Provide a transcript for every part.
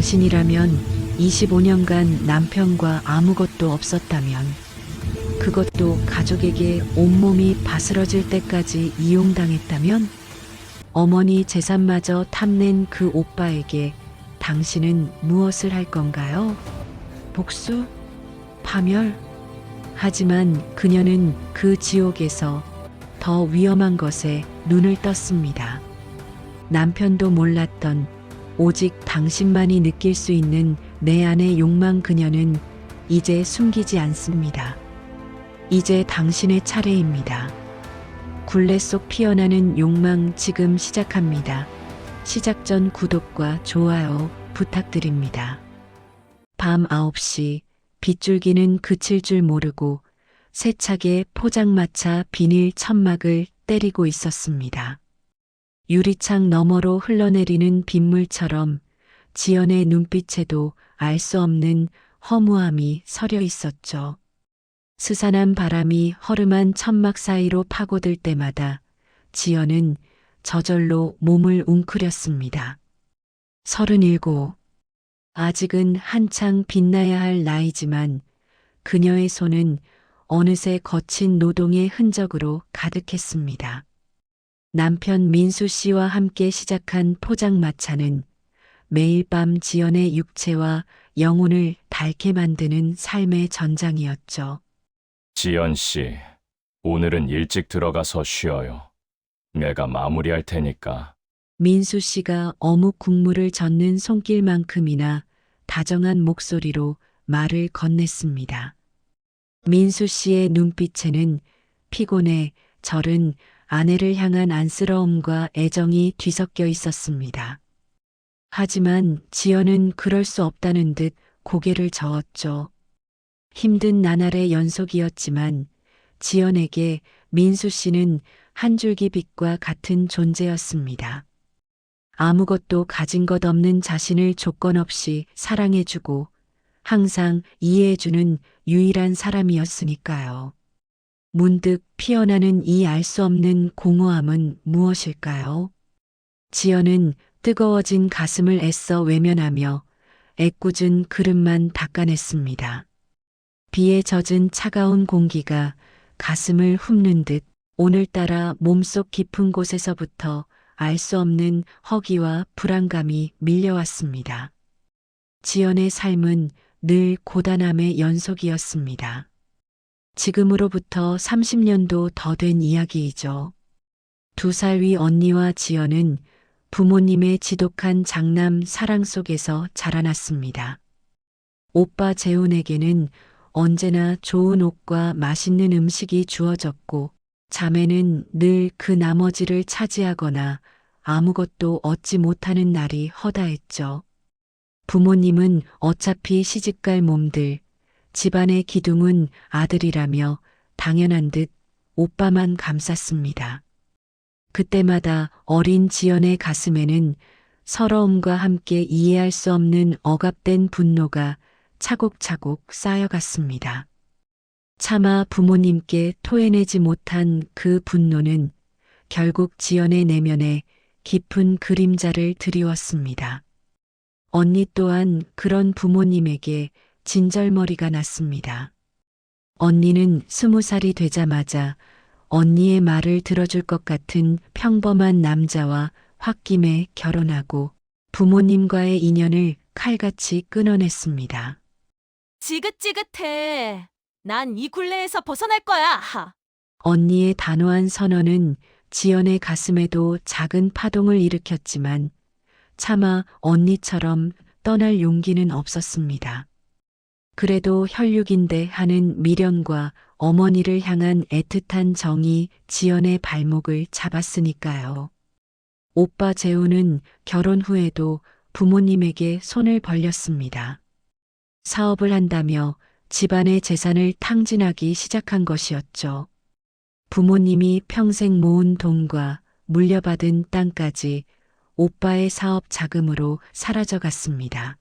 당신이라면 25년간 남편과 아무것도 없었다면, 그것도 가족에게 온몸이 바스러질 때까지 이용당했다면, 어머니 재산마저 탐낸 그 오빠에게 당신은 무엇을 할 건가요? 복수? 파멸? 하지만 그녀는 그 지옥에서 더 위험한 것에 눈을 떴습니다. 남편도 몰랐던, 오직 당신만이 느낄 수 있는 내 안의 욕망. 그녀는 이제 숨기지 않습니다. 이제 당신의 차례입니다. 굴레 속 피어나는 욕망 지금 시작합니다. 시작 전 구독과 좋아요 부탁드립니다. 밤 9시 빗줄기는 그칠 줄 모르고 세차게 포장마차 비닐 천막을 때리고 있었습니다. 유리창 너머로 흘러내리는 빗물처럼 지연의 눈빛에도 알 수 없는 허무함이 서려 있었죠. 스산한 바람이 허름한 천막 사이로 파고들 때마다 지연은 저절로 몸을 웅크렸습니다. 37. 아직은 한창 빛나야 할 나이지만 그녀의 손은 어느새 거친 노동의 흔적으로 가득했습니다. 남편 민수 씨와 함께 시작한 포장마차는 매일 밤 지연의 육체와 영혼을 닳게 만드는 삶의 전장이었죠. 지연 씨, 오늘은 일찍 들어가서 쉬어요. 내가 마무리할 테니까. 민수 씨가 어묵 국물을 젓는 손길만큼이나 다정한 목소리로 말을 건넸습니다. 민수 씨의 눈빛에는 피곤해 절은 아내를 향한 안쓰러움과 애정이 뒤섞여 있었습니다. 하지만 지연은 그럴 수 없다는 듯 고개를 저었죠. 힘든 나날의 연속이었지만 지연에게 민수 씨는 한 줄기 빛과 같은 존재였습니다. 아무것도 가진 것 없는 자신을 조건 없이 사랑해주고 항상 이해해주는 유일한 사람이었으니까요. 문득 피어나는 이 알 수 없는 공허함은 무엇일까요? 지연은 뜨거워진 가슴을 애써 외면하며 애꿎은 그릇만 닦아냈습니다. 비에 젖은 차가운 공기가 가슴을 흡는 듯 오늘따라 몸속 깊은 곳에서부터 알 수 없는 허기와 불안감이 밀려왔습니다. 지연의 삶은 늘 고단함의 연속이었습니다. 지금으로부터 30년도 더 된 이야기이죠. 2살 위 언니와 지연은 부모님의 지독한 장남 사랑 속에서 자라났습니다. 오빠 재훈에게는 언제나 좋은 옷과 맛있는 음식이 주어졌고 자매는 늘 그 나머지를 차지하거나 아무것도 얻지 못하는 날이 허다했죠. 부모님은 어차피 시집갈 몸들, 집안의 기둥은 아들이라며 당연한 듯 오빠만 감쌌습니다. 그때마다 어린 지연의 가슴에는 서러움과 함께 이해할 수 없는 억압된 분노가 차곡차곡 쌓여갔습니다. 차마 부모님께 토해내지 못한 그 분노는 결국 지연의 내면에 깊은 그림자를 드리웠습니다. 언니 또한 그런 부모님에게 진절머리가 났습니다. 언니는 20살이 되자마자 언니의 말을 들어줄 것 같은 평범한 남자와 홧김에 결혼하고 부모님과의 인연을 칼같이 끊어냈습니다. 지긋지긋해. 난 이 굴레에서 벗어날 거야. 언니의 단호한 선언은 지연의 가슴에도 작은 파동을 일으켰지만 차마 언니처럼 떠날 용기는 없었습니다. 그래도 혈육인데 하는 미련과 어머니를 향한 애틋한 정이 지연의 발목을 잡았으니까요. 오빠 재훈은 결혼 후에도 부모님에게 손을 벌렸습니다. 사업을 한다며 집안의 재산을 탕진하기 시작한 것이었죠. 부모님이 평생 모은 돈과 물려받은 땅까지 오빠의 사업 자금으로 사라져갔습니다.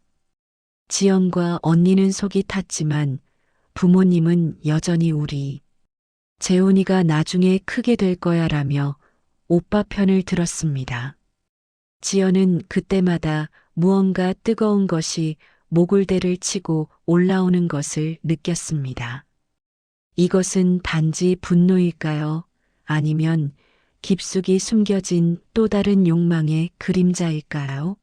지연과 언니는 속이 탔지만 부모님은 여전히 우리 재훈이가 나중에 크게 될 거야라며 오빠 편을 들었습니다. 지연은 그때마다 무언가 뜨거운 것이 모굴대를 치고 올라오는 것을 느꼈습니다. 이것은 단지 분노일까요? 아니면 깊숙이 숨겨진 또 다른 욕망의 그림자일까요?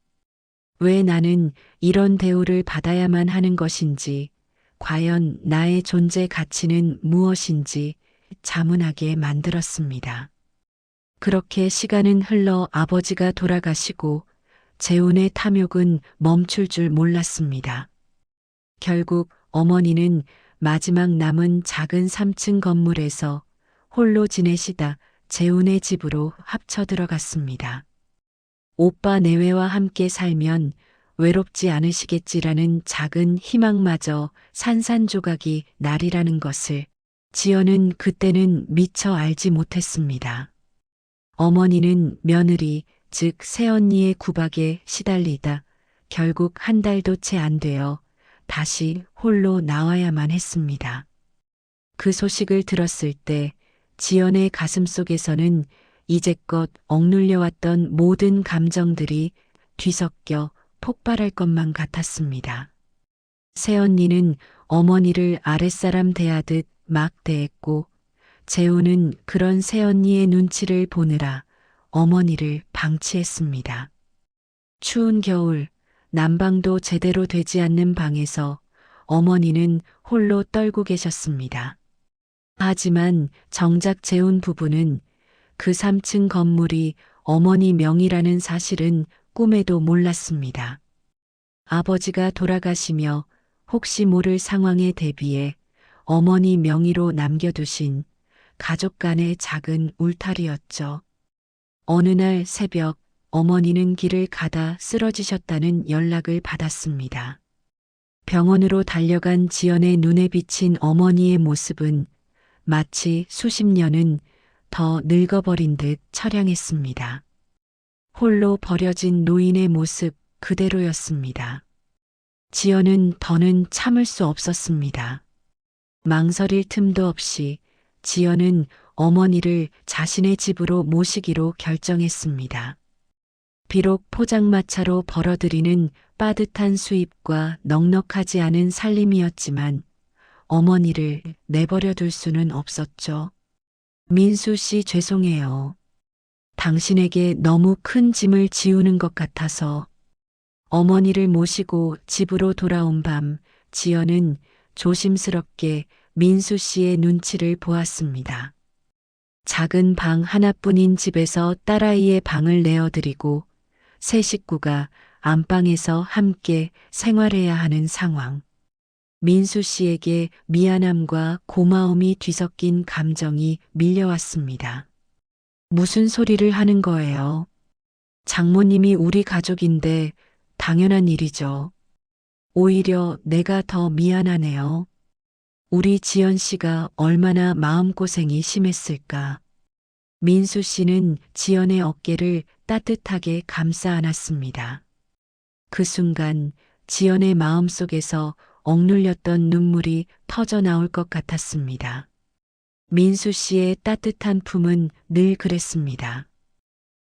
왜 나는 이런 대우를 받아야만 하는 것인지, 과연 나의 존재 가치는 무엇인지 자문하게 만들었습니다. 그렇게 시간은 흘러 아버지가 돌아가시고 재혼의 탐욕은 멈출 줄 몰랐습니다. 결국 어머니는 마지막 남은 작은 3층 건물에서 홀로 지내시다 재혼의 집으로 합쳐 들어갔습니다. 오빠 내외와 함께 살면 외롭지 않으시겠지라는 작은 희망마저 산산조각이 날이라는 것을 지연은 그때는 미처 알지 못했습니다. 어머니는 며느리, 즉 새언니의 구박에 시달리다 결국 한 달도 채 안 되어 다시 홀로 나와야만 했습니다. 그 소식을 들었을 때 지연의 가슴속에서는 이제껏 억눌려왔던 모든 감정들이 뒤섞여 폭발할 것만 같았습니다. 새언니는 어머니를 아랫사람 대하듯 막 대했고 재우는 그런 새언니의 눈치를 보느라 어머니를 방치했습니다. 추운 겨울 난방도 제대로 되지 않는 방에서 어머니는 홀로 떨고 계셨습니다. 하지만 정작 재훈 부부는 그 3층 건물이 어머니 명의라는 사실은 꿈에도 몰랐습니다. 아버지가 돌아가시며 혹시 모를 상황에 대비해 어머니 명의로 남겨두신 가족 간의 작은 울타리였죠. 어느 날 새벽 어머니는 길을 가다 쓰러지셨다는 연락을 받았습니다. 병원으로 달려간 지연의 눈에 비친 어머니의 모습은 마치 수십 년은 더 늙어버린 듯 처량했습니다. 홀로 버려진 노인의 모습 그대로였습니다. 지연은 더는 참을 수 없었습니다. 망설일 틈도 없이 지연은 어머니를 자신의 집으로 모시기로 결정했습니다. 비록 포장마차로 벌어들이는 빠듯한 수입과 넉넉하지 않은 살림이었지만 어머니를 내버려 둘 수는 없었죠. 민수 씨 죄송해요. 당신에게 너무 큰 짐을 지우는 것 같아서. 어머니를 모시고 집으로 돌아온 밤 지연은 조심스럽게 민수 씨의 눈치를 보았습니다. 작은 방 하나뿐인 집에서 딸아이의 방을 내어드리고 세 식구가 안방에서 함께 생활해야 하는 상황. 민수 씨에게 미안함과 고마움이 뒤섞인 감정이 밀려왔습니다. 무슨 소리를 하는 거예요? 장모님이 우리 가족인데 당연한 일이죠. 오히려 내가 더 미안하네요. 우리 지연 씨가 얼마나 마음고생이 심했을까. 민수 씨는 지연의 어깨를 따뜻하게 감싸 안았습니다. 그 순간 지연의 마음속에서 억눌렸던 눈물이 터져 나올 것 같았습니다. 민수 씨의 따뜻한 품은 늘 그랬습니다.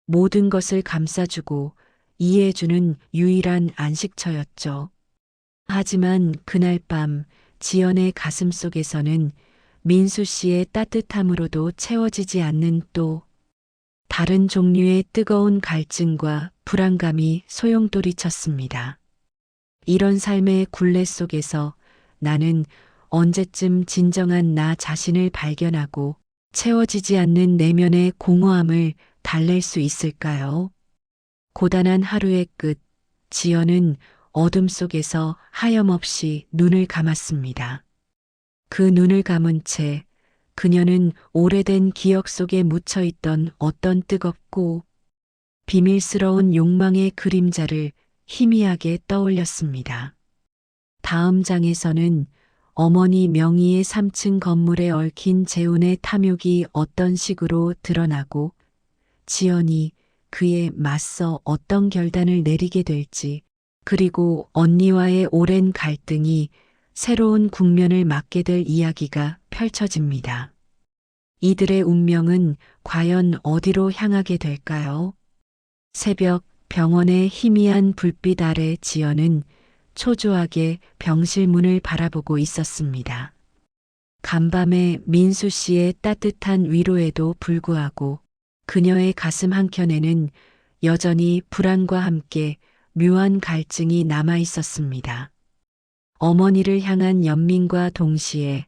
모든 것을 감싸주고 이해해주는 유일한 안식처였죠. 하지만 그날 밤 지연의 가슴 속에서는 민수 씨의 따뜻함으로도 채워지지 않는 또 다른 종류의 뜨거운 갈증과 불안감이 소용돌이쳤습니다. 이런 삶의 굴레 속에서 나는 언제쯤 진정한 나 자신을 발견하고 채워지지 않는 내면의 공허함을 달랠 수 있을까요? 고단한 하루의 끝, 지연은 어둠 속에서 하염없이 눈을 감았습니다. 그 눈을 감은 채 그녀는 오래된 기억 속에 묻혀있던 어떤 뜨겁고 비밀스러운 욕망의 그림자를 희미하게 떠올렸습니다. 다음 장에서는 어머니 명의의 3층 건물에 얽힌 재혼의 탐욕이 어떤 식으로 드러나고 지연이 그에 맞서 어떤 결단을 내리게 될지, 그리고 언니와의 오랜 갈등이 새로운 국면을 맞게 될 이야기가 펼쳐집니다. 이들의 운명은 과연 어디로 향하게 될까요? 새벽 병원의 희미한 불빛 아래 지연은 초조하게 병실 문을 바라보고 있었습니다. 간밤에 민수 씨의 따뜻한 위로에도 불구하고 그녀의 가슴 한켠에는 여전히 불안과 함께 묘한 갈증이 남아 있었습니다. 어머니를 향한 연민과 동시에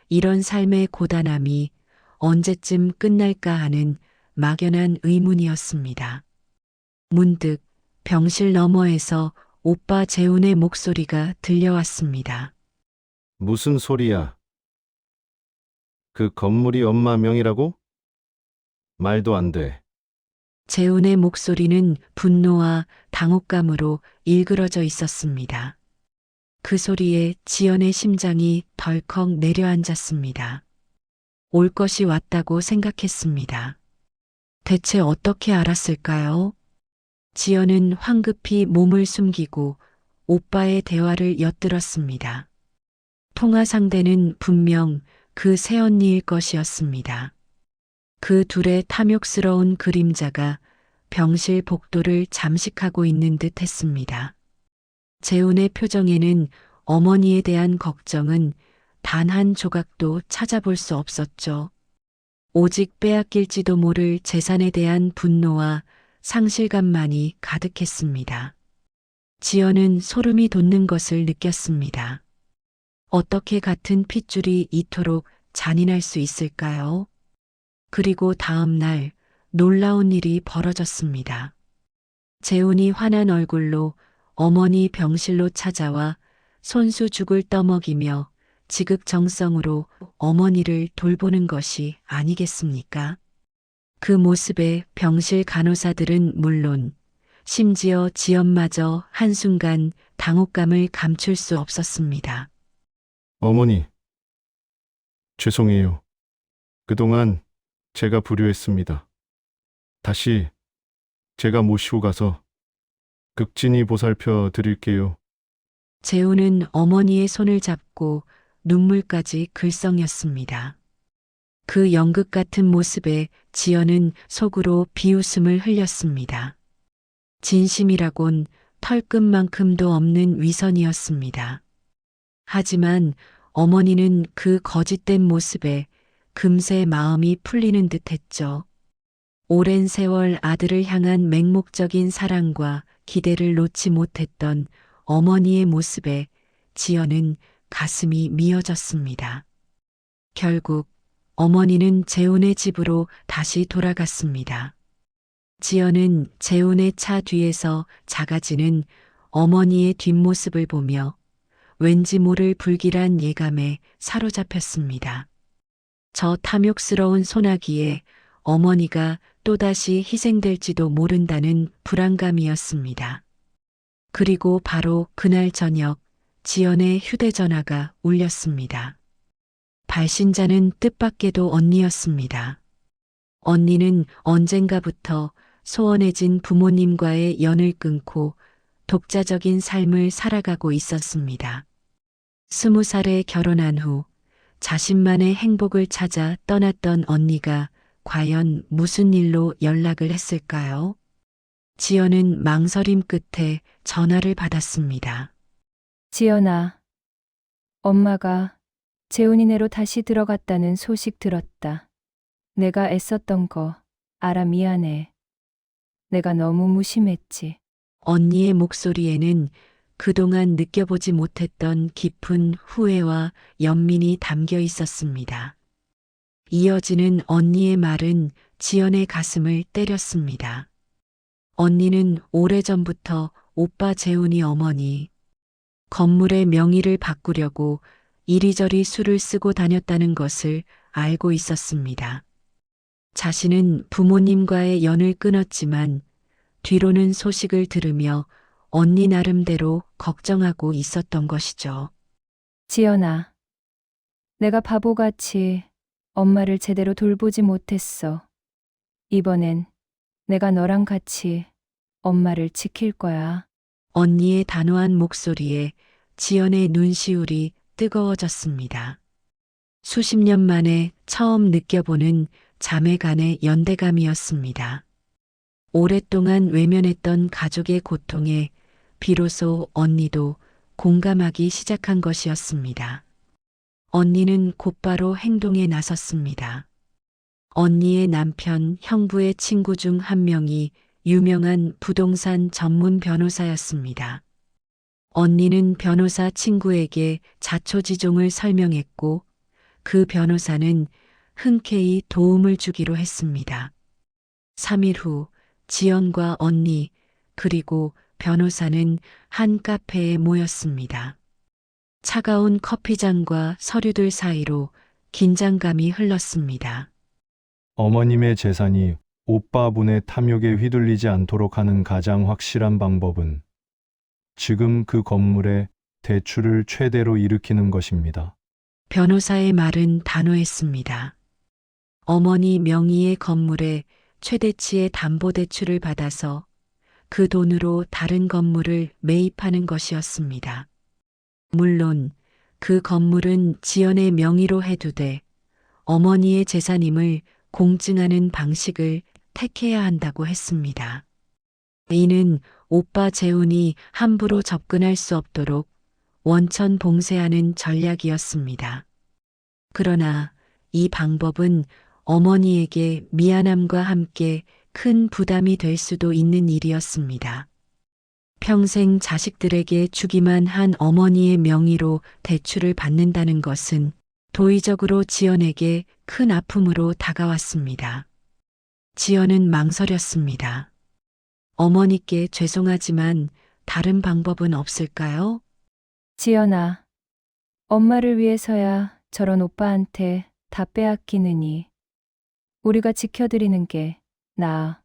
이런 삶의 고단함이 언제쯤 끝날까 하는 막연한 의문이었습니다. 문득 병실 너머에서 오빠 재훈의 목소리가 들려왔습니다. 무슨 소리야? 그 건물이 엄마 명이라고? 말도 안 돼. 재훈의 목소리는 분노와 당혹감으로 일그러져 있었습니다. 그 소리에 지연의 심장이 덜컥 내려앉았습니다. 올 것이 왔다고 생각했습니다. 대체 어떻게 알았을까요? 지연은 황급히 몸을 숨기고 오빠의 대화를 엿들었습니다. 통화 상대는 분명 그 새언니일 것이었습니다. 그 둘의 탐욕스러운 그림자가 병실 복도를 잠식하고 있는 듯 했습니다. 재훈의 표정에는 어머니에 대한 걱정은 단 한 조각도 찾아볼 수 없었죠. 오직 빼앗길지도 모를 재산에 대한 분노와 상실감만이 가득했습니다. 지연은 소름이 돋는 것을 느꼈습니다. 어떻게 같은 핏줄이 이토록 잔인할 수 있을까요? 그리고 다음 날 놀라운 일이 벌어졌습니다. 재훈이 화난 얼굴로 어머니 병실로 찾아와 손수죽을 떠먹이며 지극정성으로 어머니를 돌보는 것이 아니겠습니까? 그 모습에 병실 간호사들은 물론 심지어 지연마저 한순간 당혹감을 감출 수 없었습니다. 어머니, 죄송해요. 그동안 제가 불효했습니다. 다시 제가 모시고 가서 극진히 보살펴 드릴게요. 재훈은 어머니의 손을 잡고 눈물까지 글썽였습니다. 그 연극 같은 모습에 지연은 속으로 비웃음을 흘렸습니다. 진심이라곤 털끝만큼도 없는 위선이었습니다. 하지만 어머니는 그 거짓된 모습에 금세 마음이 풀리는 듯했죠. 오랜 세월 아들을 향한 맹목적인 사랑과 기대를 놓지 못했던 어머니의 모습에 지연은 가슴이 미어졌습니다. 결국 어머니는 재훈의 집으로 다시 돌아갔습니다. 지연은 재훈의 차 뒤에서 작아지는 어머니의 뒷모습을 보며 왠지 모를 불길한 예감에 사로잡혔습니다. 저 탐욕스러운 소나기에 어머니가 또다시 희생될지도 모른다는 불안감이었습니다. 그리고 바로 그날 저녁 지연의 휴대전화가 울렸습니다. 발신자는 뜻밖에도 언니였습니다. 언니는 언젠가부터 소원해진 부모님과의 연을 끊고 독자적인 삶을 살아가고 있었습니다. 20살에 결혼한 후 자신만의 행복을 찾아 떠났던 언니가 과연 무슨 일로 연락을 했을까요? 지연은 망설임 끝에 전화를 받았습니다. 지연아, 엄마가 재훈이네로 다시 들어갔다는 소식 들었다. 내가 애썼던 거 알아. 미안해. 내가 너무 무심했지. 언니의 목소리에는 그동안 느껴보지 못했던 깊은 후회와 연민이 담겨 있었습니다. 이어지는 언니의 말은 지연의 가슴을 때렸습니다. 언니는 오래전부터 오빠 재훈이 어머니, 건물의 명의를 바꾸려고 이리저리 수를 쓰고 다녔다는 것을 알고 있었습니다. 자신은 부모님과의 연을 끊었지만 뒤로는 소식을 들으며 언니 나름대로 걱정하고 있었던 것이죠. 지연아, 내가 바보같이 엄마를 제대로 돌보지 못했어. 이번엔 내가 너랑 같이 엄마를 지킬 거야. 언니의 단호한 목소리에 지연의 눈시울이 뜨거워졌습니다. 수십 년 만에 처음 느껴보는 자매 간의 연대감이었습니다. 오랫동안 외면했던 가족의 고통에 비로소 언니도 공감하기 시작한 것이었습니다. 언니는 곧바로 행동에 나섰습니다. 언니의 남편, 형부의 친구 중 한 명이 유명한 부동산 전문 변호사였습니다. 언니는 변호사 친구에게 자초지종을 설명했고 그 변호사는 흔쾌히 도움을 주기로 했습니다. 3일 후 지연과 언니 그리고 변호사는 한 카페에 모였습니다. 차가운 커피잔과 서류들 사이로 긴장감이 흘렀습니다. 어머님의 재산이 오빠분의 탐욕에 휘둘리지 않도록 하는 가장 확실한 방법은 지금 그 건물의 대출을 최대로 일으키는 것입니다. 변호사의 말은 단호했습니다. 어머니 명의의 건물에 최대치의 담보대출을 받아서 그 돈으로 다른 건물을 매입하는 것이었습니다. 물론 그 건물은 지연의 명의로 해두되 어머니의 재산임을 공증하는 방식을 택해야 한다고 했습니다. 이는 오빠 재훈이 함부로 접근할 수 없도록 원천 봉쇄하는 전략이었습니다. 그러나 이 방법은 어머니에게 미안함과 함께 큰 부담이 될 수도 있는 일이었습니다. 평생 자식들에게 주기만 한 어머니의 명의로 대출을 받는다는 것은 도의적으로 지연에게 큰 아픔으로 다가왔습니다. 지연은 망설였습니다. 어머니께 죄송하지만 다른 방법은 없을까요? 지연아, 엄마를 위해서야 저런 오빠한테 다 빼앗기느니 우리가 지켜드리는 게 나아.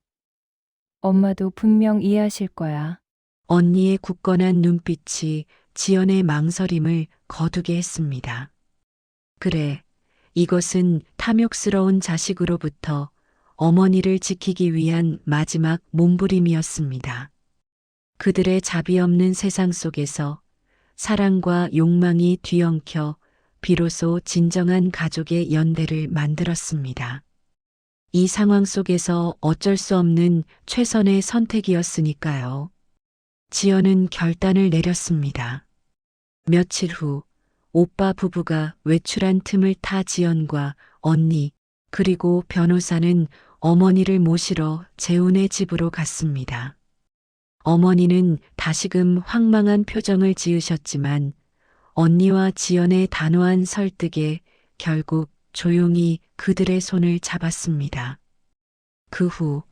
엄마도 분명 이해하실 거야. 언니의 굳건한 눈빛이 지연의 망설임을 거두게 했습니다. 그래, 이것은 탐욕스러운 자식으로부터 어머니를 지키기 위한 마지막 몸부림이었습니다. 그들의 자비 없는 세상 속에서 사랑과 욕망이 뒤엉켜 비로소 진정한 가족의 연대를 만들었습니다. 이 상황 속에서 어쩔 수 없는 최선의 선택이었으니까요. 지연은 결단을 내렸습니다. 며칠 후 오빠 부부가 외출한 틈을 타 지연과 언니 그리고 변호사는 어머니를 모시러 재훈의 집으로 갔습니다. 어머니는 다시금 황망한 표정을 지으셨지만 언니와 지연의 단호한 설득에 결국 조용히 그들의 손을 잡았습니다. 그 후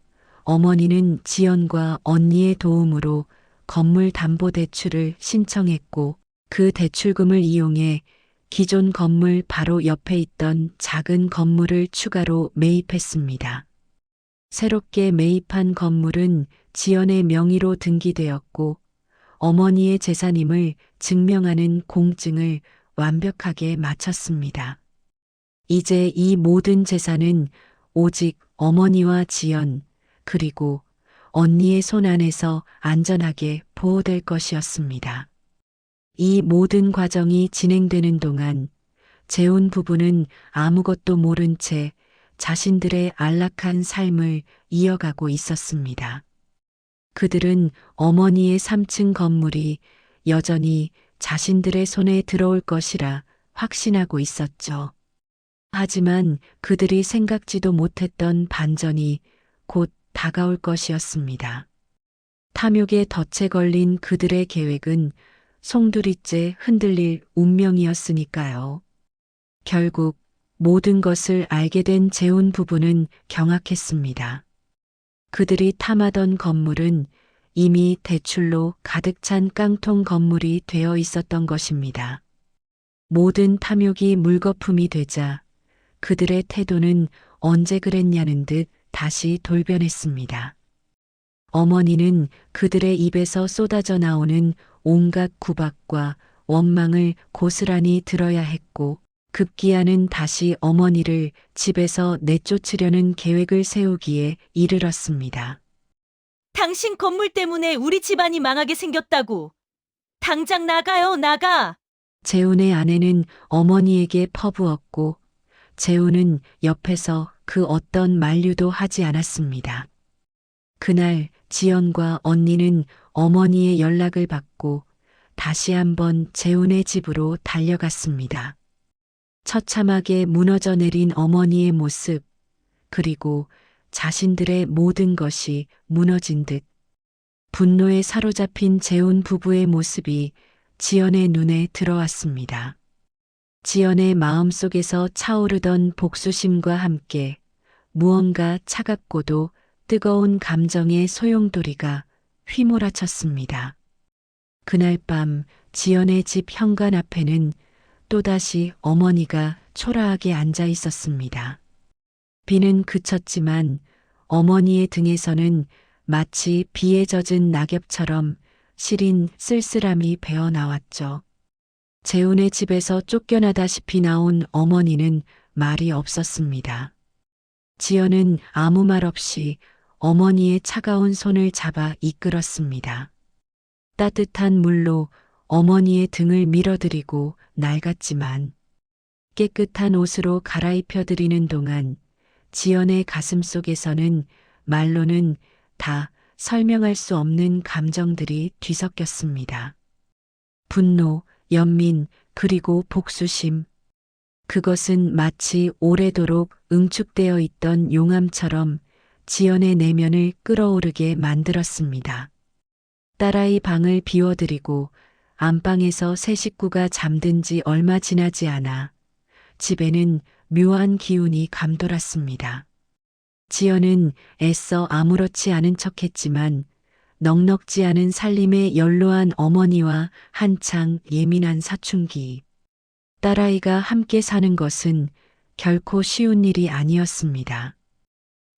어머니는 지연과 언니의 도움으로 건물 담보대출을 신청했고 그 대출금을 이용해 기존 건물 바로 옆에 있던 작은 건물을 추가로 매입했습니다. 새롭게 매입한 건물은 지연의 명의로 등기되었고 어머니의 재산임을 증명하는 공증을 완벽하게 마쳤습니다. 이제 이 모든 재산은 오직 어머니와 지연 그리고 언니의 손 안에서 안전하게 보호될 것이었습니다. 이 모든 과정이 진행되는 동안 재훈 부부는 아무것도 모른 채 자신들의 안락한 삶을 이어가고 있었습니다. 그들은 어머니의 3층 건물이 여전히 자신들의 손에 들어올 것이라 확신하고 있었죠. 하지만 그들이 생각지도 못했던 반전이 곧 다가올 것이었습니다. 탐욕에 덫에 걸린 그들의 계획은 송두리째 흔들릴 운명이었으니까요. 결국 모든 것을 알게 된 재훈 부부는 경악했습니다. 그들이 탐하던 건물은 이미 대출로 가득 찬 깡통 건물이 되어 있었던 것입니다. 모든 탐욕이 물거품이 되자 그들의 태도는 언제 그랬냐는 듯 다시 돌변했습니다. 어머니는 그들의 입에서 쏟아져 나오는 온갖 구박과 원망을 고스란히 들어야 했고 급기야는 다시 어머니를 집에서 내쫓으려는 계획을 세우기에 이르렀습니다. 당신 건물 때문에 우리 집안이 망하게 생겼다고. 당장 나가요, 나가. 재훈의 아내는 어머니에게 퍼부었고 재훈은 옆에서 그 어떤 만류도 하지 않았습니다. 그날 지연과 언니는 어머니의 연락을 받고 다시 한번 재훈의 집으로 달려갔습니다. 처참하게 무너져 내린 어머니의 모습, 그리고 자신들의 모든 것이 무너진 듯 분노에 사로잡힌 재훈 부부의 모습이 지연의 눈에 들어왔습니다. 지연의 마음속에서 차오르던 복수심과 함께 무언가 차갑고도 뜨거운 감정의 소용돌이가 휘몰아쳤습니다. 그날 밤 지연의 집 현관 앞에는 또다시 어머니가 초라하게 앉아 있었습니다. 비는 그쳤지만 어머니의 등에서는 마치 비에 젖은 낙엽처럼 시린 쓸쓸함이 배어 나왔죠. 재훈의 집에서 쫓겨나다시피 나온 어머니는 말이 없었습니다. 지연은 아무 말 없이 어머니의 차가운 손을 잡아 이끌었습니다. 따뜻한 물로 어머니의 등을 밀어드리고 낡았지만 깨끗한 옷으로 갈아입혀드리는 동안 지연의 가슴 속에서는 말로는 다 설명할 수 없는 감정들이 뒤섞였습니다. 분노, 연민, 그리고 복수심. 그것은 마치 오래도록 응축되어 있던 용암처럼 지연의 내면을 끓어오르게 만들었습니다. 딸아이 방을 비워드리고 안방에서 새 식구가 잠든 지 얼마 지나지 않아 집에는 묘한 기운이 감돌았습니다. 지연은 애써 아무렇지 않은 척했지만 넉넉지 않은 살림에 연로한 어머니와 한창 예민한 사춘기, 딸아이가 함께 사는 것은 결코 쉬운 일이 아니었습니다.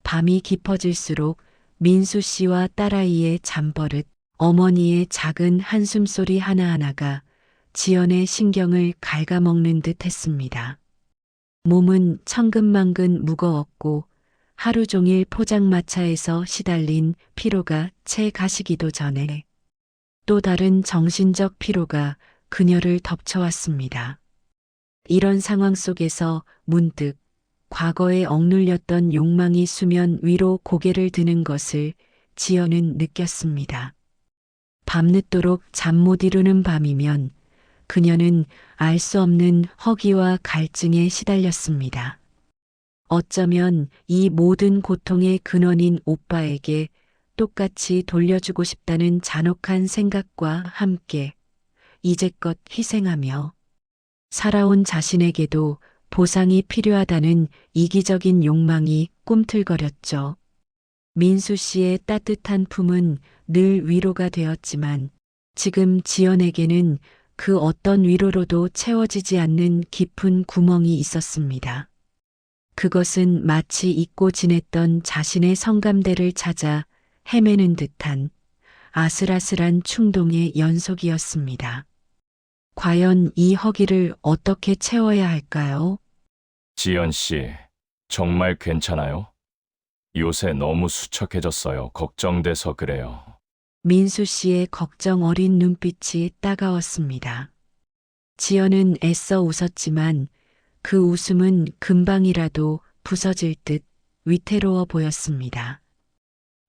밤이 깊어질수록 민수 씨와 딸아이의 잠버릇, 어머니의 작은 한숨소리 하나하나가 지연의 신경을 갉아먹는 듯 했습니다. 몸은 천근만근 무거웠고 하루 종일 포장마차에서 시달린 피로가 채 가시기도 전에 또 다른 정신적 피로가 그녀를 덮쳐왔습니다. 이런 상황 속에서 문득 과거에 억눌렸던 욕망이 수면 위로 고개를 드는 것을 지연은 느꼈습니다. 밤늦도록 잠 못 이루는 밤이면 그녀는 알 수 없는 허기와 갈증에 시달렸습니다. 어쩌면 이 모든 고통의 근원인 오빠에게 똑같이 돌려주고 싶다는 잔혹한 생각과 함께 이제껏 희생하며 살아온 자신에게도 보상이 필요하다는 이기적인 욕망이 꿈틀거렸죠. 민수 씨의 따뜻한 품은 늘 위로가 되었지만 지금 지연에게는 그 어떤 위로로도 채워지지 않는 깊은 구멍이 있었습니다. 그것은 마치 잊고 지냈던 자신의 성감대를 찾아 헤매는 듯한 아슬아슬한 충동의 연속이었습니다. 과연 이 허기를 어떻게 채워야 할까요? 지연 씨, 정말 괜찮아요? 요새 너무 수척해졌어요. 걱정돼서 그래요. 민수 씨의 걱정 어린 눈빛이 따가웠습니다. 지연은 애써 웃었지만 그 웃음은 금방이라도 부서질 듯 위태로워 보였습니다.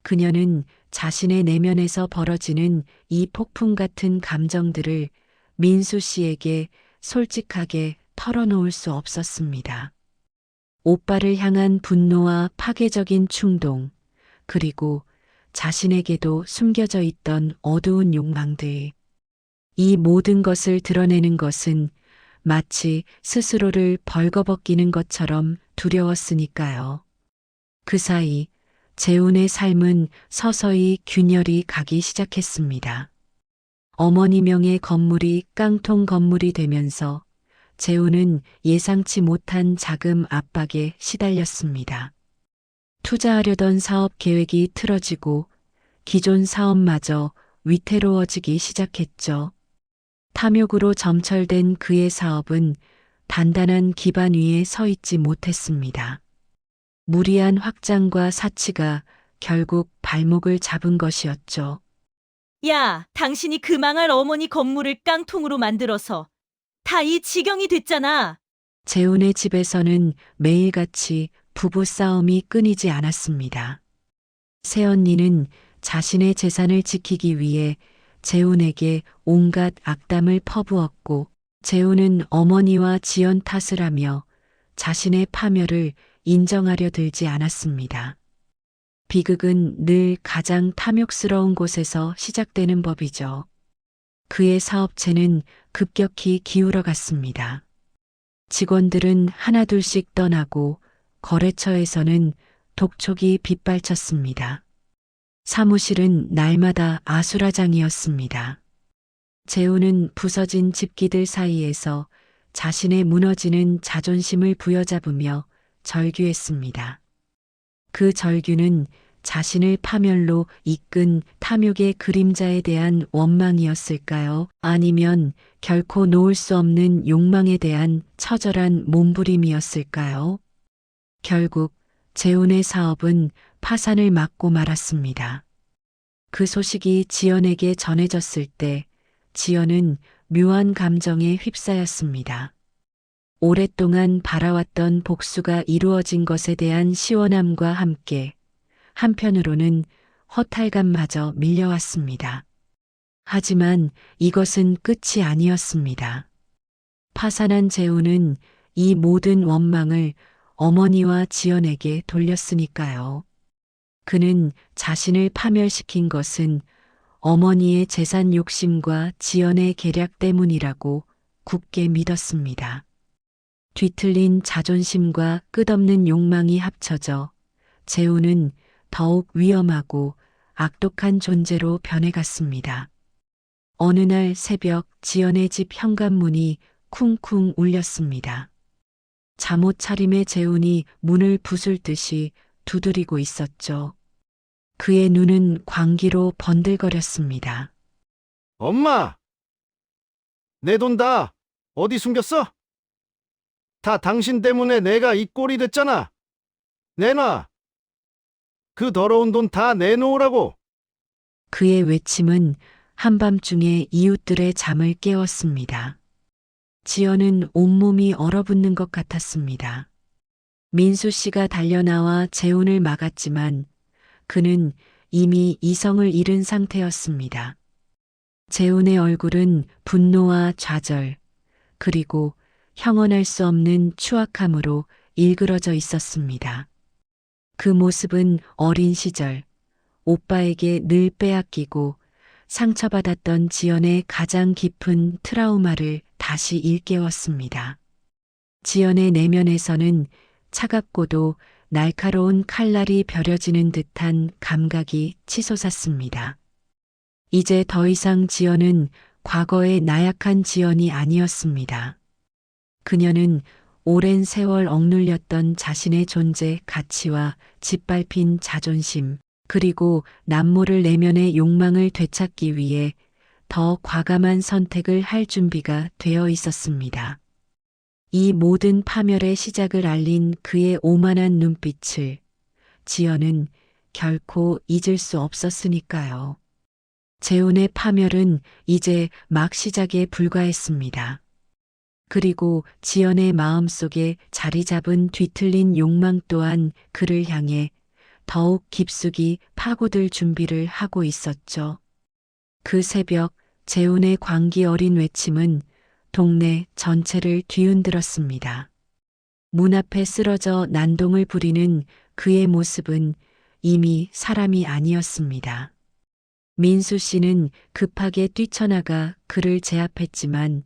그녀는 자신의 내면에서 벌어지는 이 폭풍 같은 감정들을 민수 씨에게 솔직하게 털어놓을 수 없었습니다. 오빠를 향한 분노와 파괴적인 충동, 그리고 자신에게도 숨겨져 있던 어두운 욕망들. 이 모든 것을 드러내는 것은 마치 스스로를 벌거벗기는 것처럼 두려웠으니까요. 그 사이 재훈의 삶은 서서히 균열이 가기 시작했습니다. 어머니 명의 건물이 깡통 건물이 되면서 재훈은 예상치 못한 자금 압박에 시달렸습니다. 투자하려던 사업 계획이 틀어지고 기존 사업마저 위태로워지기 시작했죠. 탐욕으로 점철된 그의 사업은 단단한 기반 위에 서 있지 못했습니다. 무리한 확장과 사치가 결국 발목을 잡은 것이었죠. 야, 당신이 그 망할 어머니 건물을 깡통으로 만들어서 다 이 지경이 됐잖아. 재훈의 집에서는 매일같이 부부 싸움이 끊이지 않았습니다. 새언니는 자신의 재산을 지키기 위해 재훈에게 온갖 악담을 퍼부었고 재훈은 어머니와 지연 탓을 하며 자신의 파멸을 인정하려 들지 않았습니다. 비극은 늘 가장 탐욕스러운 곳에서 시작되는 법이죠. 그의 사업체는 급격히 기울어 갔습니다. 직원들은 하나둘씩 떠나고 거래처에서는 독촉이 빗발쳤습니다. 사무실은 날마다 아수라장이었습니다. 재훈은 부서진 집기들 사이에서 자신의 무너지는 자존심을 부여잡으며 절규했습니다. 그 절규는 자신을 파멸로 이끈 탐욕의 그림자에 대한 원망이었을까요? 아니면 결코 놓을 수 없는 욕망에 대한 처절한 몸부림이었을까요? 결국 재훈의 사업은 파산을 맞고 말았습니다. 그 소식이 지연에게 전해졌을 때 지연은 묘한 감정에 휩싸였습니다. 오랫동안 바라왔던 복수가 이루어진 것에 대한 시원함과 함께 한편으로는 허탈감마저 밀려왔습니다. 하지만 이것은 끝이 아니었습니다. 파산한 재훈은 이 모든 원망을 어머니와 지연에게 돌렸으니까요. 그는 자신을 파멸시킨 것은 어머니의 재산 욕심과 지연의 계략 때문이라고 굳게 믿었습니다. 뒤틀린 자존심과 끝없는 욕망이 합쳐져 재훈은 더욱 위험하고 악독한 존재로 변해갔습니다. 어느 날 새벽 지연의 집 현관문이 쿵쿵 울렸습니다. 잠옷 차림의 재훈이 문을 부술 듯이 두드리고 있었죠. 그의 눈은 광기로 번들거렸습니다. 엄마! 내 돈 다 어디 숨겼어? 다 당신 때문에 내가 이 꼴이 됐잖아. 내놔. 그 더러운 돈 다 내놓으라고. 그의 외침은 한밤중에 이웃들의 잠을 깨웠습니다. 지연은 온몸이 얼어붙는 것 같았습니다. 민수 씨가 달려나와 재훈을 막았지만 그는 이미 이성을 잃은 상태였습니다. 재훈의 얼굴은 분노와 좌절, 그리고 형언할 수 없는 추악함으로 일그러져 있었습니다. 그 모습은 어린 시절 오빠에게 늘 빼앗기고 상처받았던 지연의 가장 깊은 트라우마를 다시 일깨웠습니다. 지연의 내면에서는 차갑고도 날카로운 칼날이 벼려지는 듯한 감각이 치솟았습니다. 이제 더 이상 지연은 과거의 나약한 지연이 아니었습니다. 그녀는 오랜 세월 억눌렸던 자신의 존재 가치와 짓밟힌 자존심, 그리고 남모를 내면의 욕망을 되찾기 위해 더 과감한 선택을 할 준비가 되어 있었습니다. 이 모든 파멸의 시작을 알린 그의 오만한 눈빛을 지연은 결코 잊을 수 없었으니까요. 재훈의 파멸은 이제 막 시작에 불과했습니다. 그리고 지연의 마음속에 자리 잡은 뒤틀린 욕망 또한 그를 향해 더욱 깊숙이 파고들 준비를 하고 있었죠. 그 새벽 재훈의 광기 어린 외침은 동네 전체를 뒤흔들었습니다. 문 앞에 쓰러져 난동을 부리는 그의 모습은 이미 사람이 아니었습니다. 민수 씨는 급하게 뛰쳐나가 그를 제압했지만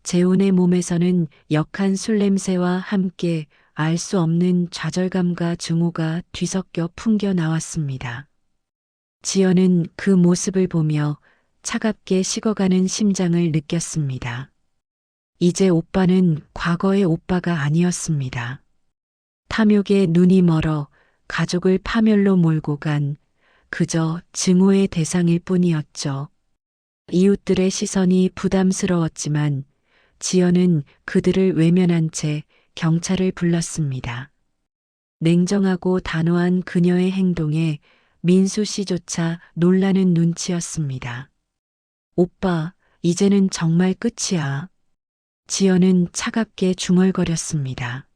재훈의 몸에서는 역한 술 냄새와 함께 알 수 없는 좌절감과 증오가 뒤섞여 풍겨 나왔습니다. 지연은 그 모습을 보며 차갑게 식어가는 심장을 느꼈습니다. 이제 오빠는 과거의 오빠가 아니었습니다. 탐욕에 눈이 멀어 가족을 파멸로 몰고 간 그저 증오의 대상일 뿐이었죠. 이웃들의 시선이 부담스러웠지만 지연은 그들을 외면한 채 경찰을 불렀습니다. 냉정하고 단호한 그녀의 행동에 민수 씨조차 놀라는 눈치였습니다. 오빠, 이제는 정말 끝이야. 지연은 차갑게 중얼거렸습니다.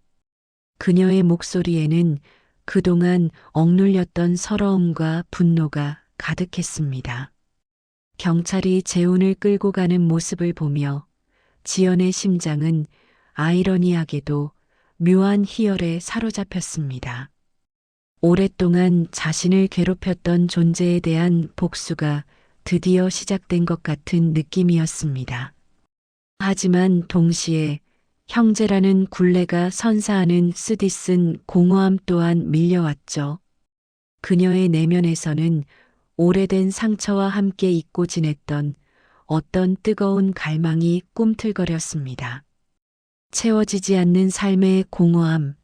그녀의 목소리에는 그동안 억눌렸던 서러움과 분노가 가득했습니다. 경찰이 재훈을 끌고 가는 모습을 보며 지연의 심장은 아이러니하게도 묘한 희열에 사로잡혔습니다. 오랫동안 자신을 괴롭혔던 존재에 대한 복수가 드디어 시작된 것 같은 느낌이었습니다. 하지만 동시에 형제라는 굴레가 선사하는 쓰디쓴 공허함 또한 밀려왔죠. 그녀의 내면에서는 오래된 상처와 함께 잊고 지냈던 어떤 뜨거운 갈망이 꿈틀거렸습니다. 채워지지 않는 삶의 공허함,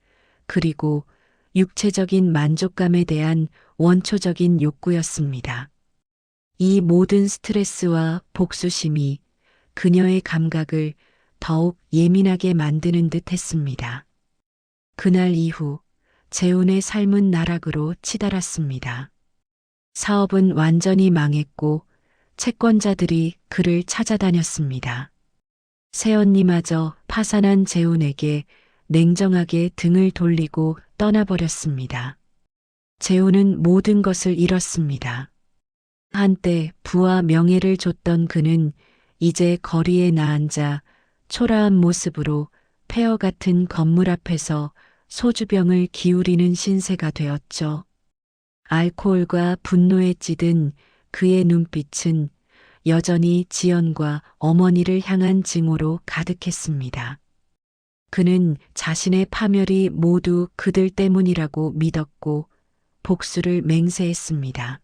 그리고 육체적인 만족감에 대한 원초적인 욕구였습니다. 이 모든 스트레스와 복수심이 그녀의 감각을 더욱 예민하게 만드는 듯 했습니다. 그날 이후 재훈의 삶은 나락으로 치달았습니다. 사업은 완전히 망했고 채권자들이 그를 찾아다녔습니다. 새언니마저 파산한 재훈에게 냉정하게 등을 돌리고 떠나버렸습니다. 재훈은 모든 것을 잃었습니다. 한때 부와 명예를 줬던 그는 이제 거리에 나앉아 초라한 모습으로 폐허 같은 건물 앞에서 소주병을 기울이는 신세가 되었죠. 알코올과 분노에 찌든 그의 눈빛은 여전히 지연과 어머니를 향한 증오로 가득했습니다. 그는 자신의 파멸이 모두 그들 때문이라고 믿었고 복수를 맹세했습니다.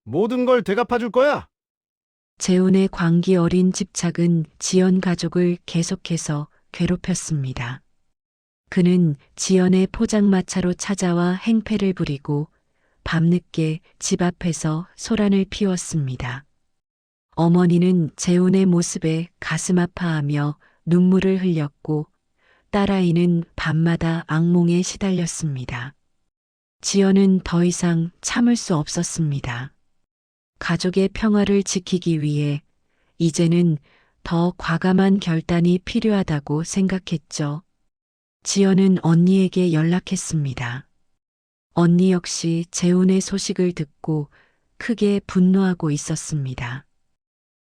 모든 걸 되갚아줄 거야. 재훈의 광기 어린 집착은 지연 가족을 계속해서 괴롭혔습니다. 그는 지연의 포장마차로 찾아와 행패를 부리고 밤늦게 집 앞에서 소란을 피웠습니다. 어머니는 재훈의 모습에 가슴 아파하며 눈물을 흘렸고 딸아이는 밤마다 악몽에 시달렸습니다. 지연은 더 이상 참을 수 없었습니다. 가족의 평화를 지키기 위해 이제는 더 과감한 결단이 필요하다고 생각했죠. 지연은 언니에게 연락했습니다. 언니 역시 재훈의 소식을 듣고 크게 분노하고 있었습니다.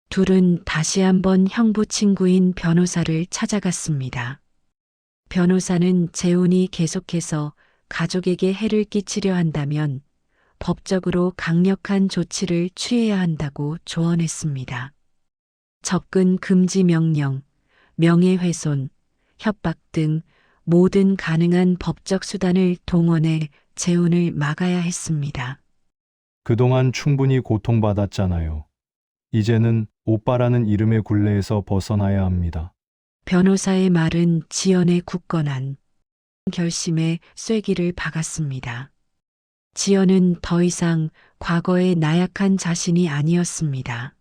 둘은 다시 한번 형부 친구인 변호사를 찾아갔습니다. 변호사는 재훈이 계속해서 가족에게 해를 끼치려 한다면 법적으로 강력한 조치를 취해야 한다고 조언했습니다. 접근 금지 명령, 명예훼손, 협박 등 모든 가능한 법적 수단을 동원해 재훈을 막아야 했습니다. 그동안 충분히 고통받았잖아요. 이제는 오빠라는 이름의 굴레에서 벗어나야 합니다. 변호사의 말은 지연의 굳건한 결심에 쐐기를 박았습니다. 지연은 더 이상 과거의 나약한 자신이 아니었습니다.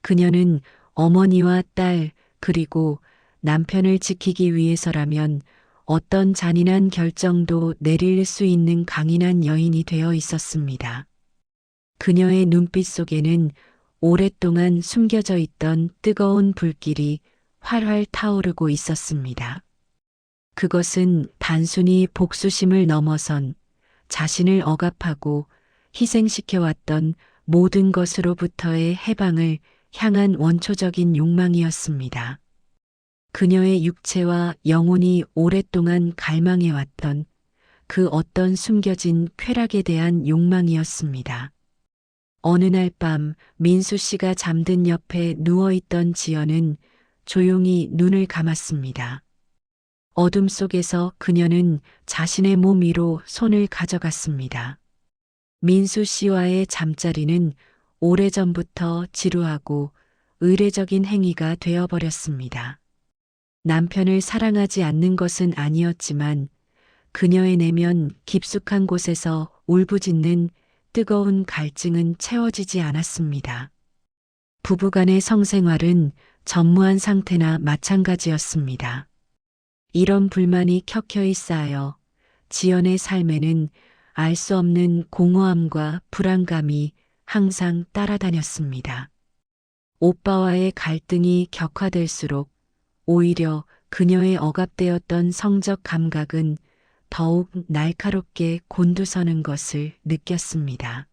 그녀는 어머니와 딸 그리고 남편을 지키기 위해서라면 어떤 잔인한 결정도 내릴 수 있는 강인한 여인이 되어 있었습니다. 그녀의 눈빛 속에는 오랫동안 숨겨져 있던 뜨거운 불길이 활활 타오르고 있었습니다. 그것은 단순히 복수심을 넘어선 자신을 억압하고 희생시켜왔던 모든 것으로부터의 해방을 향한 원초적인 욕망이었습니다. 그녀의 육체와 영혼이 오랫동안 갈망해왔던 그 어떤 숨겨진 쾌락에 대한 욕망이었습니다. 어느 날 밤 민수 씨가 잠든 옆에 누워있던 지연은 조용히 눈을 감았습니다. 어둠 속에서 그녀는 자신의 몸 위로 손을 가져갔습니다. 민수 씨와의 잠자리는 오래전부터 지루하고 의례적인 행위가 되어버렸습니다. 남편을 사랑하지 않는 것은 아니었지만 그녀의 내면 깊숙한 곳에서 울부짖는 뜨거운 갈증은 채워지지 않았습니다. 부부간의 성생활은 전무한 상태나 마찬가지였습니다. 이런 불만이 켜켜이 쌓여 지연의 삶에는 알 수 없는 공허함과 불안감이 항상 따라다녔습니다. 오빠와의 갈등이 격화될수록 오히려 그녀의 억압되었던 성적 감각은 더욱 날카롭게 곤두서는 것을 느꼈습니다.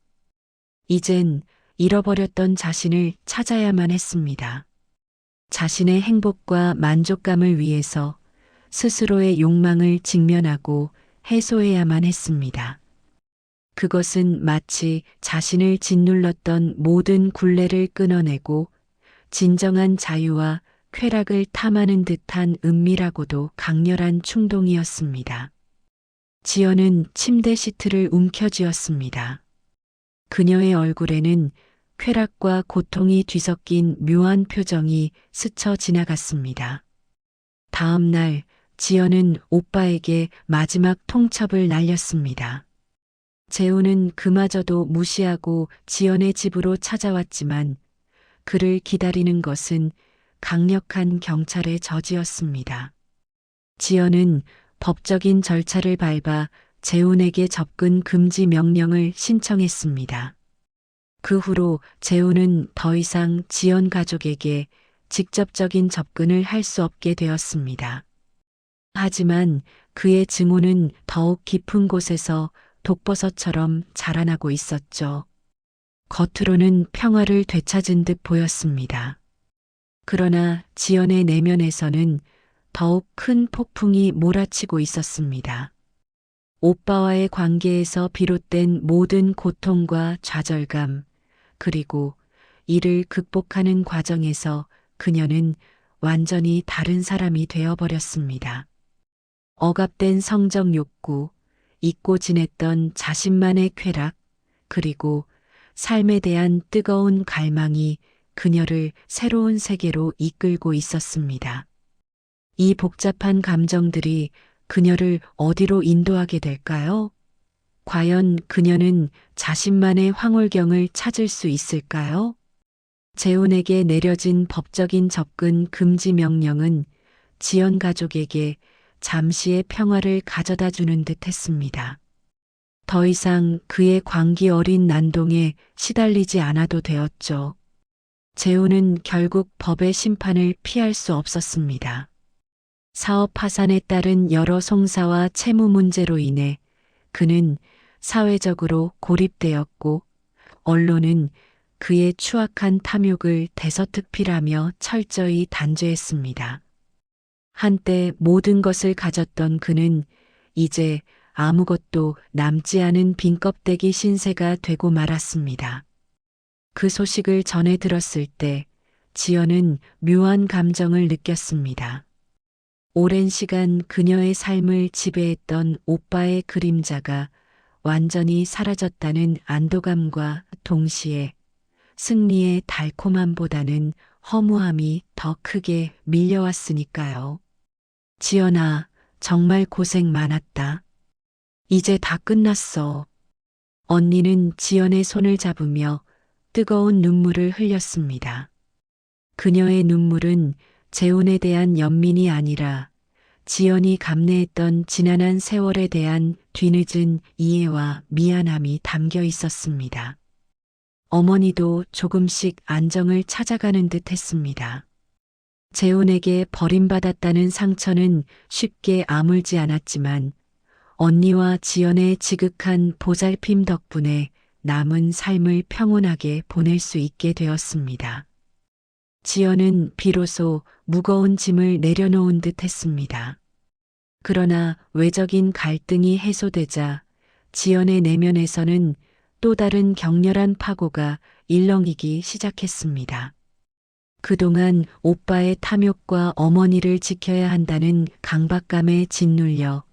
이젠 잃어버렸던 자신을 찾아야만 했습니다. 자신의 행복과 만족감을 위해서 스스로의 욕망을 직면하고 해소해야만 했습니다. 그것은 마치 자신을 짓눌렀던 모든 굴레를 끊어내고 진정한 자유와 쾌락을 탐하는 듯한 은밀하고도 강렬한 충동이었습니다. 지연은 침대 시트를 움켜쥐었습니다. 그녀의 얼굴에는 쾌락과 고통이 뒤섞인 묘한 표정이 스쳐 지나갔습니다. 다음 날 지연은 오빠에게 마지막 통첩을 날렸습니다. 재우는 그마저도 무시하고 지연의 집으로 찾아왔지만 그를 기다리는 것은 강력한 경찰의 저지였습니다. 지연은 법적인 절차를 밟아 재훈에게 접근 금지 명령을 신청했습니다. 그 후로 재훈은 더 이상 지연 가족에게 직접적인 접근을 할 수 없게 되었습니다. 하지만 그의 증오는 더욱 깊은 곳에서 독버섯처럼 자라나고 있었죠. 겉으로는 평화를 되찾은 듯 보였습니다. 그러나 지연의 내면에서는 더욱 큰 폭풍이 몰아치고 있었습니다. 오빠와의 관계에서 비롯된 모든 고통과 좌절감, 그리고 이를 극복하는 과정에서 그녀는 완전히 다른 사람이 되어버렸습니다. 억압된 성적 욕구, 잊고 지냈던 자신만의 쾌락, 그리고 삶에 대한 뜨거운 갈망이 그녀를 새로운 세계로 이끌고 있었습니다. 이 복잡한 감정들이 그녀를 어디로 인도하게 될까요? 과연 그녀는 자신만의 황홀경을 찾을 수 있을까요? 재훈에게 내려진 법적인 접근 금지 명령은 지연 가족에게 잠시의 평화를 가져다 주는 듯 했습니다. 더 이상 그의 광기 어린 난동에 시달리지 않아도 되었죠. 재훈은 결국 법의 심판을 피할 수 없었습니다. 사업 파산에 따른 여러 송사와 채무 문제로 인해 그는 사회적으로 고립되었고 언론은 그의 추악한 탐욕을 대서특필하며 철저히 단죄했습니다. 한때 모든 것을 가졌던 그는 이제 아무것도 남지 않은 빈껍데기 신세가 되고 말았습니다. 그 소식을 전해 들었을 때 지연은 묘한 감정을 느꼈습니다. 오랜 시간 그녀의 삶을 지배했던 오빠의 그림자가 완전히 사라졌다는 안도감과 동시에 승리의 달콤함보다는 허무함이 더 크게 밀려왔으니까요. 지연아, 정말 고생 많았다. 이제 다 끝났어. 언니는 지연의 손을 잡으며 뜨거운 눈물을 흘렸습니다. 그녀의 눈물은 재훈에 대한 연민이 아니라 지연이 감내했던 지난한 세월에 대한 뒤늦은 이해와 미안함이 담겨 있었습니다. 어머니도 조금씩 안정을 찾아가는 듯 했습니다. 재훈에게 버림받았다는 상처는 쉽게 아물지 않았지만 언니와 지연의 지극한 보살핌 덕분에 남은 삶을 평온하게 보낼 수 있게 되었습니다. 지연은 비로소 무거운 짐을 내려놓은 듯 했습니다. 그러나 외적인 갈등이 해소되자 지연의 내면에서는 또 다른 격렬한 파고가 일렁이기 시작했습니다. 그동안 오빠의 탐욕과 어머니를 지켜야 한다는 강박감에 짓눌려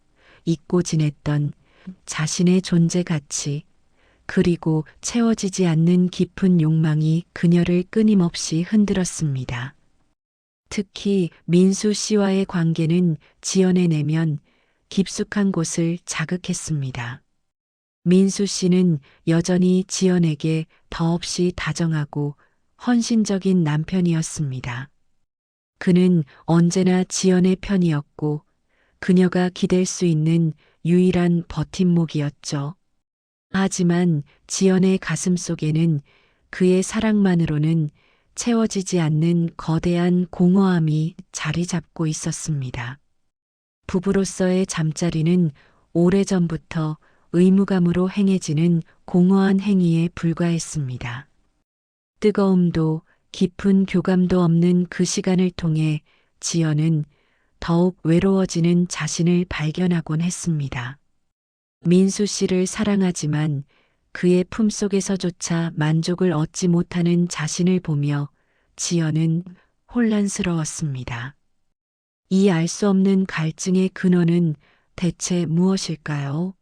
잊고 지냈던 자신의 존재 가치, 그리고 채워지지 않는 깊은 욕망이 그녀를 끊임없이 흔들었습니다. 특히 민수 씨와의 관계는 지연의 내면 깊숙한 곳을 자극했습니다. 민수 씨는 여전히 지연에게 더없이 다정하고 헌신적인 남편이었습니다. 그는 언제나 지연의 편이었고 그녀가 기댈 수 있는 유일한 버팀목이었죠. 하지만 지연의 가슴 속에는 그의 사랑만으로는 채워지지 않는 거대한 공허함이 자리 잡고 있었습니다. 부부로서의 잠자리는 오래전부터 의무감으로 행해지는 공허한 행위에 불과했습니다. 뜨거움도 깊은 교감도 없는 그 시간을 통해 지연은 더욱 외로워지는 자신을 발견하곤 했습니다. 민수 씨를 사랑하지만 그의 품속에서조차 만족을 얻지 못하는 자신을 보며 지연은 혼란스러웠습니다. 이 알 수 없는 갈증의 근원은 대체 무엇일까요?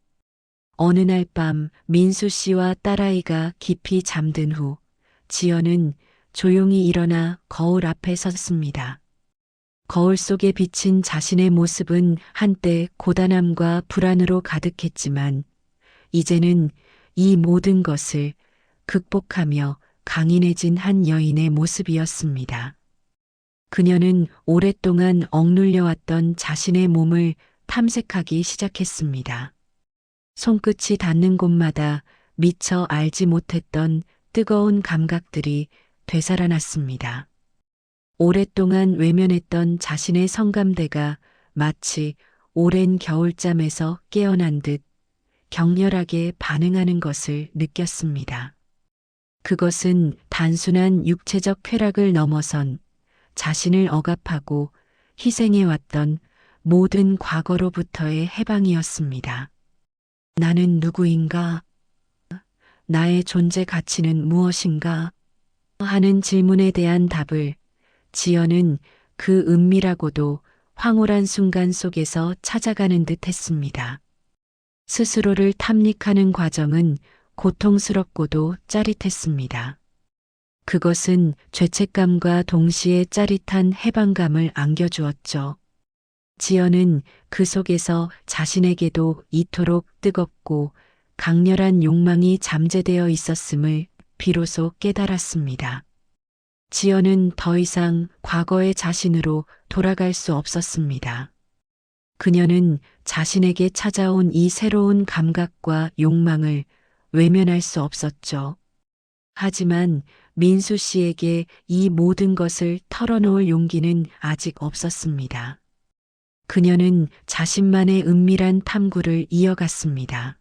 어느 날 밤 민수 씨와 딸아이가 깊이 잠든 후 지연은 조용히 일어나 거울 앞에 섰습니다. 거울 속에 비친 자신의 모습은 한때 고단함과 불안으로 가득했지만 이제는 이 모든 것을 극복하며 강인해진 한 여인의 모습이었습니다. 그녀는 오랫동안 억눌려왔던 자신의 몸을 탐색하기 시작했습니다. 손끝이 닿는 곳마다 미처 알지 못했던 뜨거운 감각들이 되살아났습니다. 오랫동안 외면했던 자신의 성감대가 마치 오랜 겨울잠에서 깨어난 듯 격렬하게 반응하는 것을 느꼈습니다. 그것은 단순한 육체적 쾌락을 넘어선 자신을 억압하고 희생해왔던 모든 과거로부터의 해방이었습니다. 나는 누구인가? 나의 존재 가치는 무엇인가? 하는 질문에 대한 답을 지연은 그 은밀하고도 황홀한 순간 속에서 찾아가는 듯 했습니다. 스스로를 탐닉하는 과정은 고통스럽고도 짜릿했습니다. 그것은 죄책감과 동시에 짜릿한 해방감을 안겨주었죠. 지연은 그 속에서 자신에게도 이토록 뜨겁고 강렬한 욕망이 잠재되어 있었음을 비로소 깨달았습니다. 지연은 더 이상 과거의 자신으로 돌아갈 수 없었습니다. 그녀는 자신에게 찾아온 이 새로운 감각과 욕망을 외면할 수 없었죠. 하지만 민수 씨에게 이 모든 것을 털어놓을 용기는 아직 없었습니다. 그녀는 자신만의 은밀한 탐구를 이어갔습니다.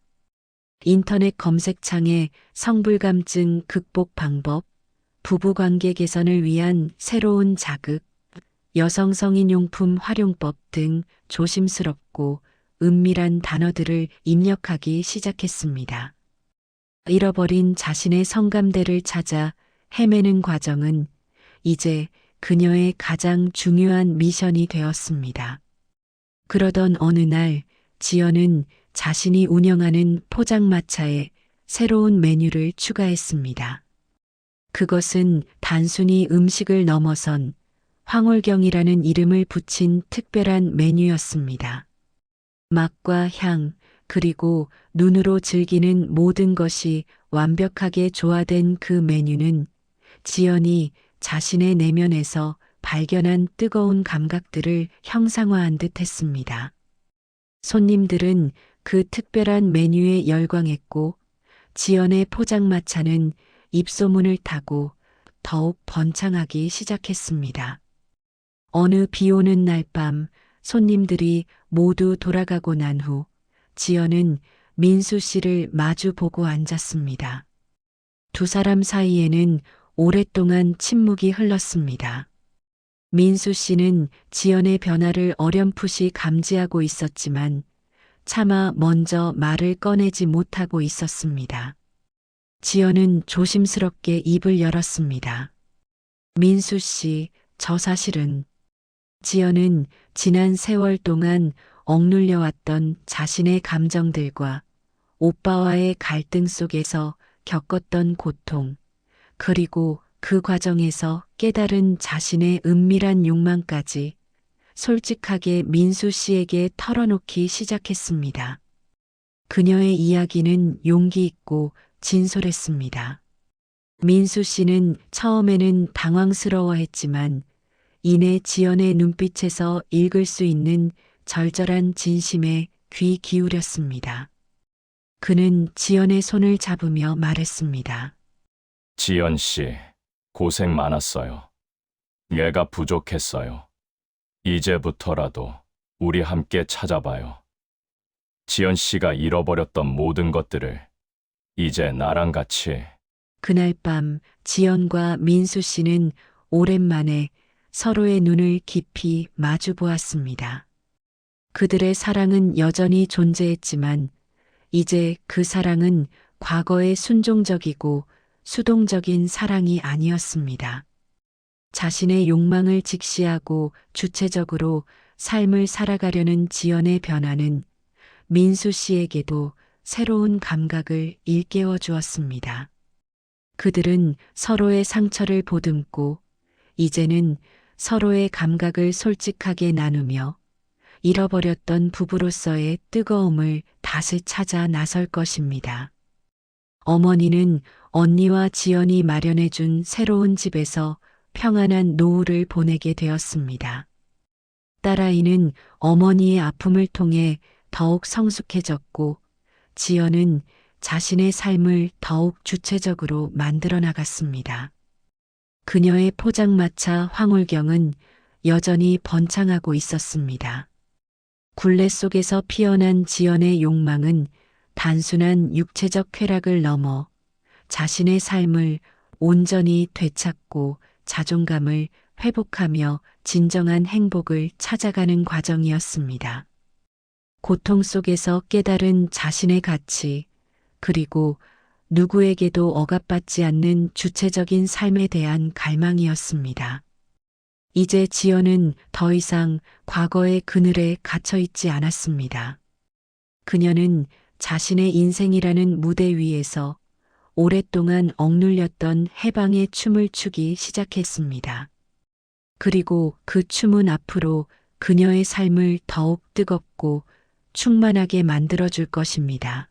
인터넷 검색창에 성불감증 극복 방법, 부부관계 개선을 위한 새로운 자극, 여성 성인용품 활용법 등 조심스럽고 은밀한 단어들을 입력하기 시작했습니다. 잃어버린 자신의 성감대를 찾아 헤매는 과정은 이제 그녀의 가장 중요한 미션이 되었습니다. 그러던 어느 날 지연은 자신이 운영하는 포장마차에 새로운 메뉴를 추가했습니다. 그것은 단순히 음식을 넘어선 황홀경이라는 이름을 붙인 특별한 메뉴였습니다. 맛과 향, 그리고 눈으로 즐기는 모든 것이 완벽하게 조화된 그 메뉴는 지연이 자신의 내면에서 발견한 뜨거운 감각들을 형상화한 듯 했습니다. 손님들은 그 특별한 메뉴에 열광했고 지연의 포장마차는 입소문을 타고 더욱 번창하기 시작했습니다. 어느 비 오는 날 밤 손님들이 모두 돌아가고 난 후 지연은 민수 씨를 마주 보고 앉았습니다. 두 사람 사이에는 오랫동안 침묵이 흘렀습니다. 민수 씨는 지연의 변화를 어렴풋이 감지하고 있었지만 차마 먼저 말을 꺼내지 못하고 있었습니다. 지연은 조심스럽게 입을 열었습니다. 민수 씨, 저 사실은. 지연은 지난 세월 동안 억눌려왔던 자신의 감정들과 오빠와의 갈등 속에서 겪었던 고통, 그리고 그 과정에서 깨달은 자신의 은밀한 욕망까지 솔직하게 민수 씨에게 털어놓기 시작했습니다. 그녀의 이야기는 용기 있고 진솔했습니다. 민수 씨는 처음에는 당황스러워했지만 이내 지연의 눈빛에서 읽을 수 있는 절절한 진심에 귀 기울였습니다. 그는 지연의 손을 잡으며 말했습니다. 지연 씨, 고생 많았어요. 얘가 부족했어요. 이제부터라도 우리 함께 찾아봐요. 지연 씨가 잃어버렸던 모든 것들을 이제 나랑 같이 그날 밤 지연과 민수 씨는 오랜만에 서로의 눈을 깊이 마주 보았습니다. 그들의 사랑은 여전히 존재했지만 이제 그 사랑은 과거의 순종적이고 수동적인 사랑이 아니었습니다. 자신의 욕망을 직시하고 주체적으로 삶을 살아가려는 지연의 변화는 민수 씨에게도 새로운 감각을 일깨워 주었습니다. 그들은 서로의 상처를 보듬고 이제는 서로의 감각을 솔직하게 나누며 잃어버렸던 부부로서의 뜨거움을 다시 찾아 나설 것입니다. 어머니는 언니와 지연이 마련해준 새로운 집에서 평안한 노후를 보내게 되었습니다. 딸아이는 어머니의 아픔을 통해 더욱 성숙해졌고 지연은 자신의 삶을 더욱 주체적으로 만들어 나갔습니다. 그녀의 포장마차 황홀경은 여전히 번창하고 있었습니다. 굴레 속에서 피어난 지연의 욕망은 단순한 육체적 쾌락을 넘어 자신의 삶을 온전히 되찾고 자존감을 회복하며 진정한 행복을 찾아가는 과정이었습니다. 고통 속에서 깨달은 자신의 가치, 그리고 누구에게도 억압받지 않는 주체적인 삶에 대한 갈망이었습니다. 이제 지연은 더 이상 과거의 그늘에 갇혀 있지 않았습니다. 그녀는 자신의 인생이라는 무대 위에서 오랫동안 억눌렸던 해방의 춤을 추기 시작했습니다. 그리고 그 춤은 앞으로 그녀의 삶을 더욱 뜨겁고 충만하게 만들어줄 것입니다.